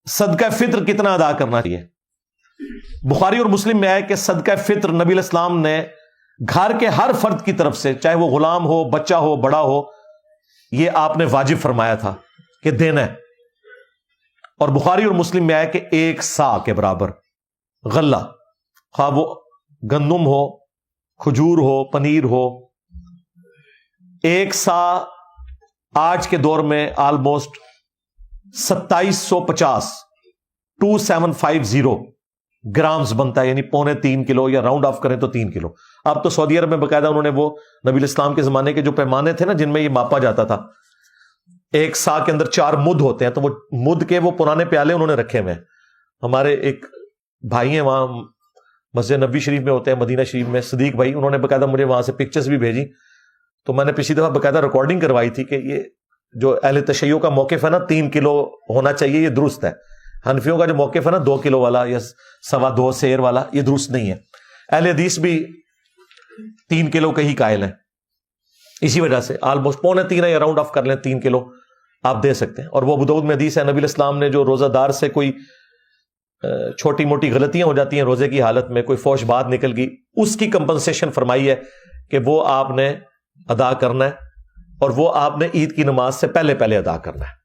صدقہ فطر کتنا ادا کرنا چاہیے؟ بخاری اور مسلم میں ہے کہ صدقہ فطر نبی علیہ السلام نے گھر کے ہر فرد کی طرف سے، چاہے وہ غلام ہو، بچہ ہو، بڑا ہو، یہ آپ نے واجب فرمایا تھا کہ دینا ہے۔ اور بخاری اور مسلم میں ہے کہ 1 سا کے برابر غلہ، خواہ وہ گندم ہو، کھجور ہو، پنیر ہو، 1 سا آج کے دور میں آلموسٹ 2750 گرامز بنتا ہے، یعنی 2.25 کلو، یا راؤنڈ آف کریں تو 3 کلو۔ اب تو سعودی عرب میں باقاعدہ انہوں نے وہ نبی الاسلام کے زمانے کے جو پیمانے تھے نا جن میں یہ ماپا جاتا تھا، 1 سا کے اندر 4 مد ہوتے ہیں، تو وہ مد کے وہ پرانے پیالے انہوں نے رکھے ہوئے ہیں۔ ہمارے ایک بھائی ہیں وہاں مسجد نبوی شریف میں ہوتے ہیں، مدینہ شریف میں، صدیق بھائی، انہوں نے باقاعدہ مجھے وہاں سے پکچرز بھی بھیجی، تو میں نے پچھلی دفعہ باقاعدہ ریکارڈنگ کروائی تھی کہ یہ جو اہل تشیع کا موقف ہے نا 3 کلو ہونا چاہیے، یہ درست ہے۔ حنفیوں کا جو موقف ہے نا 2 کلو والا یا 2.25 سیر والا، یہ درست نہیں ہے۔ اہل حدیث بھی 3 کلو کے ہی قائل ہیں، اسی وجہ سے آلموسٹ 2.25 یا راؤنڈ آف کر لیں 3 کلو آپ دے سکتے ہیں۔ اور وہ ابو داؤد میں حدیث ہے، نبی الاسلام نے جو روزہ دار سے کوئی چھوٹی موٹی غلطیاں ہو جاتی ہیں روزے کی حالت میں، کوئی فوش بات نکل گئی، اس کی کمپنسیشن فرمائی ہے کہ وہ آپ نے ادا کرنا ہے، اور وہ آپ نے عید کی نماز سے پہلے ادا کرنا ہے۔